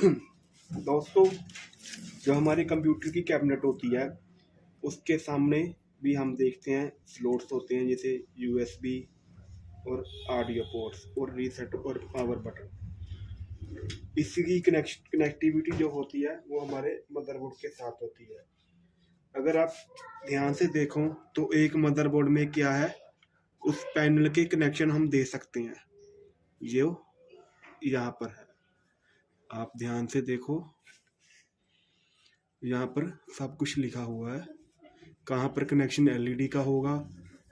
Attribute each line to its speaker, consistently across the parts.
Speaker 1: दोस्तों, जो हमारी कंप्यूटर की कैबिनेट होती है उसके सामने भी हम देखते हैं स्लॉट्स होते हैं, जैसे यूएसबी और ऑडियो पोर्ट्स और रीसेट और पावर बटन। इसकी कनेक्टिविटी जो होती है वो हमारे मदरबोर्ड के साथ होती है। अगर आप ध्यान से देखो तो एक मदरबोर्ड में क्या है, उस पैनल के कनेक्शन हम दे सकते हैं। ये यहाँ पर है, आप ध्यान से देखो, यहाँ पर सब कुछ लिखा हुआ है। कहाँ पर कनेक्शन एलईडी का होगा,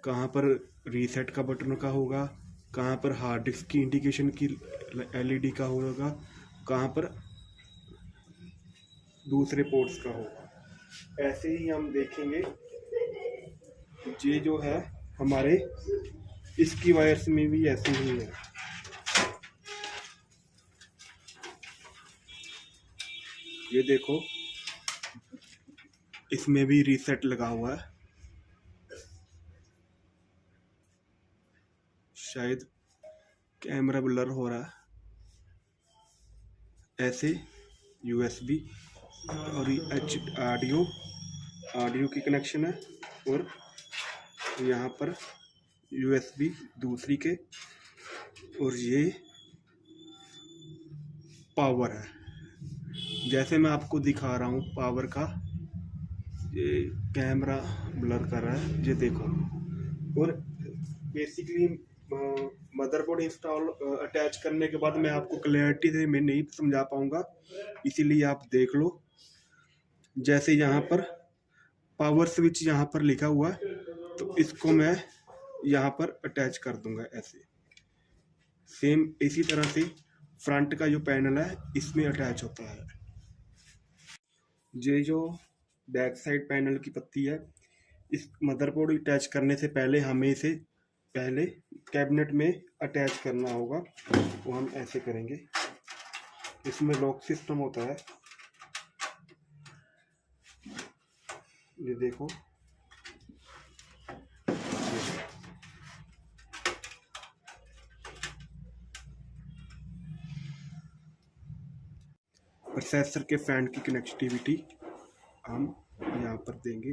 Speaker 1: कहाँ पर रीसेट का बटन का होगा, कहाँ पर हार्ड डिस्क की इंडिकेशन की एलईडी का होगा, कहाँ पर दूसरे पोर्ट्स का होगा। ऐसे ही हम देखेंगे। ये जो है हमारे इसकी वायर्स में भी ऐसे ही है। ये देखो, इसमें भी रीसेट लगा हुआ है। शायद कैमरा ब्लर हो रहा है। ऐसे यूएसबी और ऑडियो की कनेक्शन है, और यहाँ पर यूएसबी दूसरी के, और ये पावर है। जैसे मैं आपको दिखा रहा हूँ पावर का, ये कैमरा ब्लर कर रहा है, ये देखो। और बेसिकली मदरबोर्ड इंस्टॉल अटैच करने के बाद मैं आपको क्लैरिटी से मैं नहीं समझा पाऊँगा, इसीलिए आप देख लो। जैसे यहाँ पर पावर स्विच यहाँ पर लिखा हुआ है, तो इसको मैं यहाँ पर अटैच कर दूंगा ऐसे। सेम इसी तरह से फ्रंट का जो पैनल है इसमें अटैच होता है। ये जो बैक साइड पैनल की पत्ती है, इस मदरबोर्ड अटैच करने से पहले हमें इसे पहले कैबिनेट में अटैच करना होगा। वो हम ऐसे करेंगे। इसमें लॉक सिस्टम होता है, ये देखो। प्रोसेसर के फैन की कनेक्टिविटी हम यहाँ पर देंगे,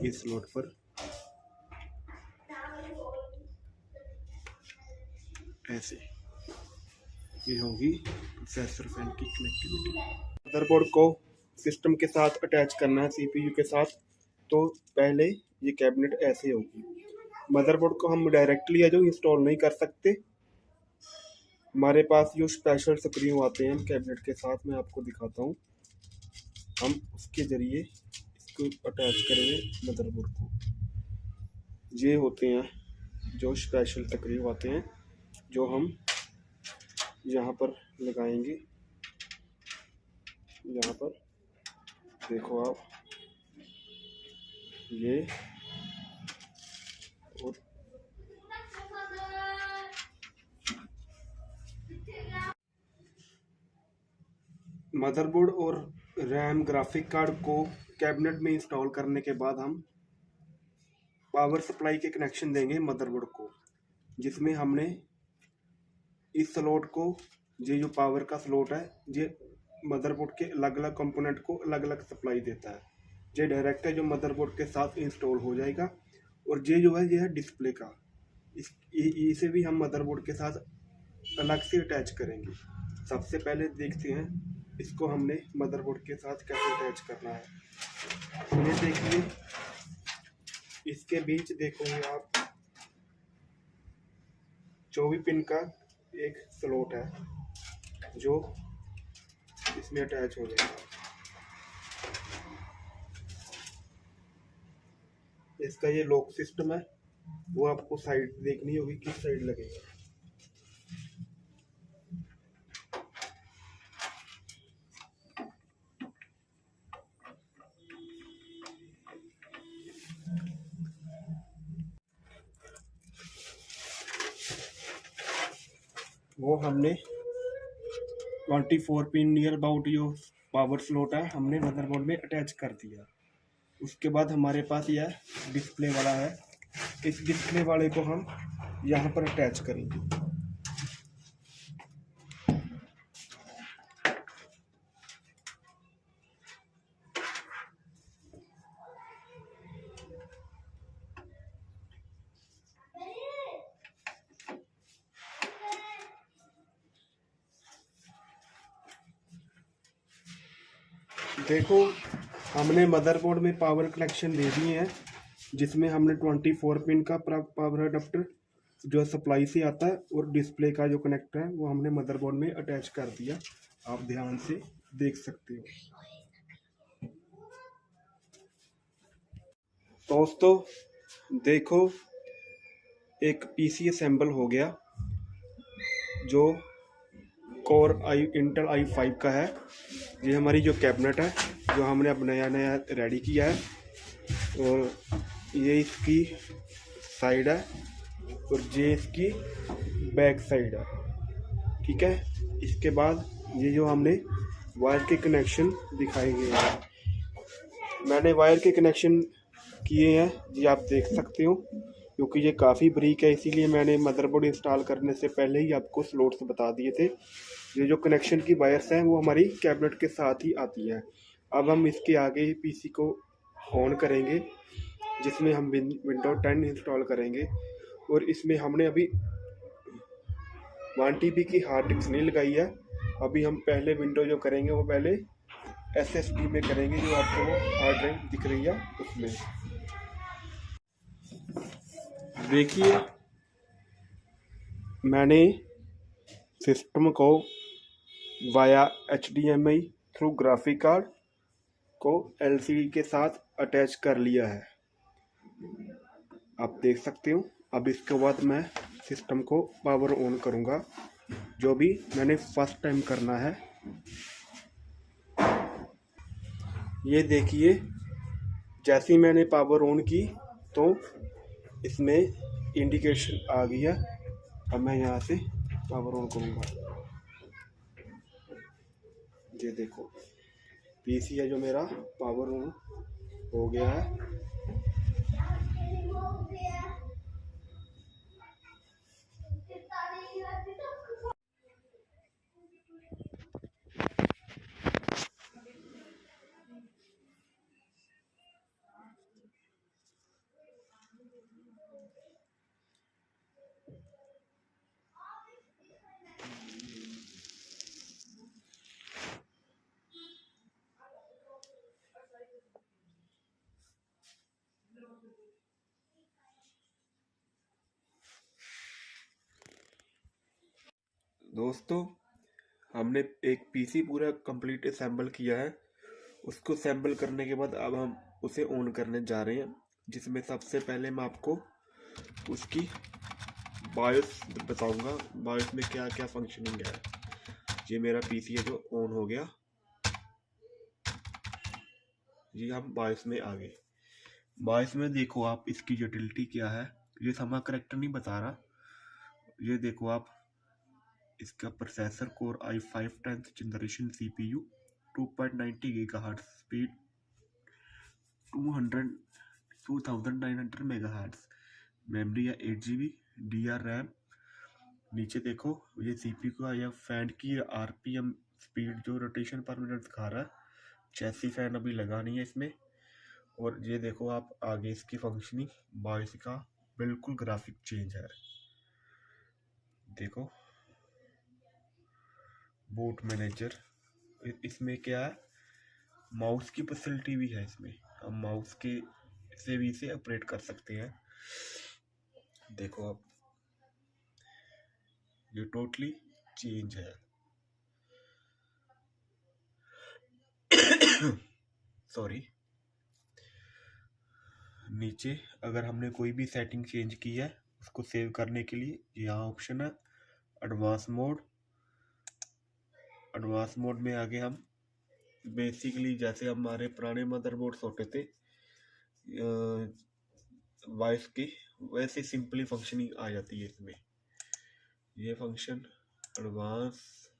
Speaker 1: इस स्लॉट पर ऐसे। ये होगी प्रोसेसर फैन की कनेक्टिविटी। मदरबोर्ड को सिस्टम के साथ अटैच करना है, सीपीयू के साथ, तो पहले ये कैबिनेट ऐसे होगी। मदरबोर्ड को हम डायरेक्टली है जो इंस्टॉल नहीं कर सकते। हमारे पास जो स्पेशल स्क्रू आते हैं कैबिनेट के साथ, मैं आपको दिखाता हूँ। हम उसके ज़रिए इसको अटैच करेंगे मदरबोर्ड को। ये होते हैं जो स्पेशल स्क्रू आते हैं, जो हम यहाँ पर लगाएंगे। यहाँ पर देखो आप, ये और मदरबोर्ड और रैम ग्राफिक कार्ड को कैबिनेट में इंस्टॉल करने के बाद हम पावर सप्लाई के कनेक्शन देंगे मदरबोर्ड को, जिसमें हमने इस स्लॉट को, ये जो पावर का स्लॉट है, ये मदरबोर्ड के अलग अलग कंपोनेंट को अलग अलग सप्लाई देता है। ये डायरेक्ट है जो मदरबोर्ड के साथ इंस्टॉल हो जाएगा। और ये जो है ये है डिस्प्ले का, इसे भी हम मदरबोर्ड के साथ अलग से अटैच करेंगे। सबसे पहले देखते हैं इसको हमने मदरबोर्ड के साथ कैसे अटैच करना है। ये देखिए, इसके बीच देखोगे आप 24 पिन का एक स्लॉट है जो इसमें अटैच हो जाएगा। इसका ये लॉक सिस्टम है, वो आपको साइड देखनी होगी किस साइड लगेगा। वो हमने 24 पिन नियर अबाउट जो पावर स्लॉट है हमने मदरबोर्ड में अटैच कर दिया। उसके बाद हमारे पास यह डिस्प्ले वाला है, इस डिस्प्ले वाले को हम यहाँ पर अटैच करेंगे। देखो, हमने मदरबोर्ड में पावर कनेक्शन दे दिए हैं, जिसमें हमने 24 पिन का पावर अडाप्टर जो सप्लाई से आता है और डिस्प्ले का जो कनेक्टर है वो हमने मदरबोर्ड में अटैच कर दिया। आप ध्यान से देख सकते हो। दोस्तों देखो, एक पीसी असेंबल हो गया जो कोर इंटेल i5 का है। ये हमारी जो कैबिनेट है जो हमने अब नया नया रेडी किया है, और ये इसकी साइड है और ये इसकी बैक साइड है। ठीक है, इसके बाद ये जो हमने वायर के कनेक्शन दिखाए गए हैं, मैंने वायर के कनेक्शन किए हैं, ये आप देख सकते हो। क्योंकि ये काफ़ी बारीक है इसीलिए मैंने मदरबोर्ड इंस्टॉल करने से पहले ही आपको स्लॉट्स बता दिए थे। ये जो कनेक्शन की वायर्स हैं वो हमारी कैबिनेट के साथ ही आती है। अब हम इसके आगे पीसी को ऑन करेंगे, जिसमें हम विंडो 10 इंस्टॉल करेंगे। और इसमें हमने अभी 1 TB की हार्ड डिस्क नहीं लगाई है। अभी हम पहले विंडो जो करेंगे वो पहले SSD में करेंगे, जो आपको वो हार्ड ड्राइव दिख रही है उसमें। देखिए, मैंने सिस्टम को via HDMI through graphic card को LCD के साथ अटैच कर लिया है, आप देख सकते हो। अब इसके बाद मैं सिस्टम को पावर ऑन करूंगा, जो भी मैंने फर्स्ट टाइम करना है। ये देखिए, जैसे ही मैंने पावर ऑन की तो इसमें इंडिकेशन आ गई है। अब मैं यहाँ से पावर ऑन करूँगा। ये देखो, पीसी है जो मेरा पावर ऑन हो गया है। दोस्तों, हमने एक पीसी पूरा कंप्लीट असेंबल किया है। उसको असेंबल करने के बाद अब हम उसे ऑन करने जा रहे हैं, जिसमें सबसे पहले मैं आपको उसकी बायोस बताऊंगा, बायोस में क्या क्या फंक्शनिंग है। ये मेरा पीसी है जो ऑन हो गया। ये हम बायोस में आ गए। बायोस में देखो आप, इसकी यूटिलिटी क्या है, ये समय करेक्टर नहीं बता रहा। ये देखो आप, इसका processor core i5 10th generation CPU 2.90 GHz speed 2900 MHz, memory है 8 GB, DR रैम। नीचे देखो, ये CPU का या फैन की RPM स्पीड जो रोटेशन पर मिनट दिखा रहा है। चैसी फैन अभी लगा नहीं है इसमें। और ये देखो आप आगे इसकी फंक्शनिंग, बायोस का बिल्कुल ग्राफिक चेंज है। देखो, बूट मैनेजर, इसमें क्या है, माउस की फैसिलिटी भी है इसमें। हम माउस के से भी इसे ऑपरेट कर सकते हैं। देखो आप, ये टोटली चेंज है। सॉरी। नीचे अगर हमने कोई भी सेटिंग चेंज की है उसको सेव करने के लिए यहाँ ऑप्शन है एडवांस मोड। एडवांस मोड में आगे हम बेसिकली जैसे हमारे पुराने मदरबोर्ड्स होते थे वॉइस की, वैसे सिंपली फंक्शनिंग आ जाती है इसमें। ये फंक्शन एडवांस,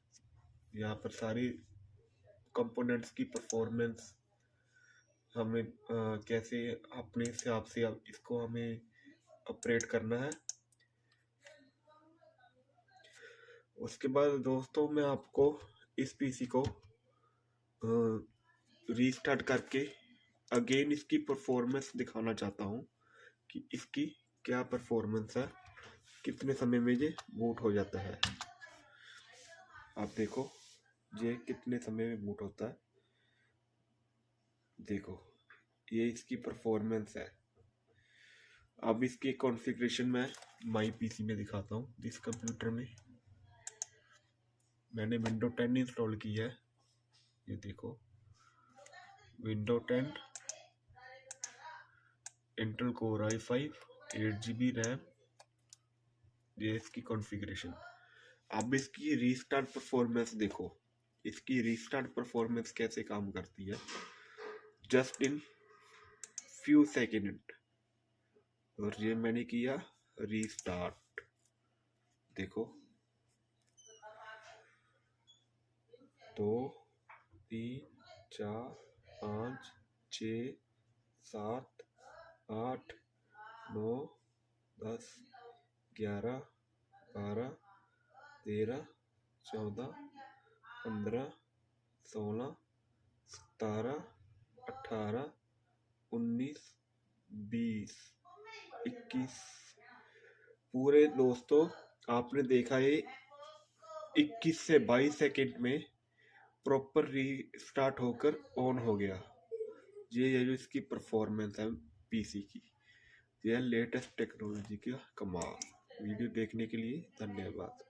Speaker 1: यहाँ पर सारी कंपोनेंट्स की परफॉर्मेंस हमें कैसे अपने हिसाब से अब इसको हमें ऑपरेट करना है। उसके बाद दोस्तों मैं आपको इस पीसी को रीस्टार्ट करके अगेन इसकी परफॉर्मेंस दिखाना चाहता हूँ कि इसकी क्या परफॉर्मेंस है, कितने समय में ये बूट हो जाता है। आप देखो, ये कितने समय में बूट होता है। देखो ये इसकी परफॉर्मेंस है। अब इसकी कॉन्फ़िगरेशन मैं माई पीसी में दिखाता हूँ। इस कंप्यूटर में मैंने विंडो 10 इंस्टॉल की है। ये देखो window 10, Intel core i5, 8 GB RAM, ये इसकी कॉन्फ़िगरेशन। अब इसकी रीस्टार्ट परफॉर्मेंस देखो, इसकी रीस्टार्ट परफॉर्मेंस कैसे काम करती है। जस्ट इन फ्यू सेकेंड, और ये मैंने किया रीस्टार्ट। देखो 2 3 4 5 6 7 8 9 10 11 12 13 14 15 16 17 18 19 20 21। पूरे दोस्तों आपने देखा है 21 से 22 सेकंड में प्रॉपर रीस्टार्ट होकर ऑन हो गया। ये जो इसकी परफॉर्मेंस है पीसी की, ये लेटेस्ट टेक्नोलॉजी का कमाल। वीडियो देखने के लिए धन्यवाद।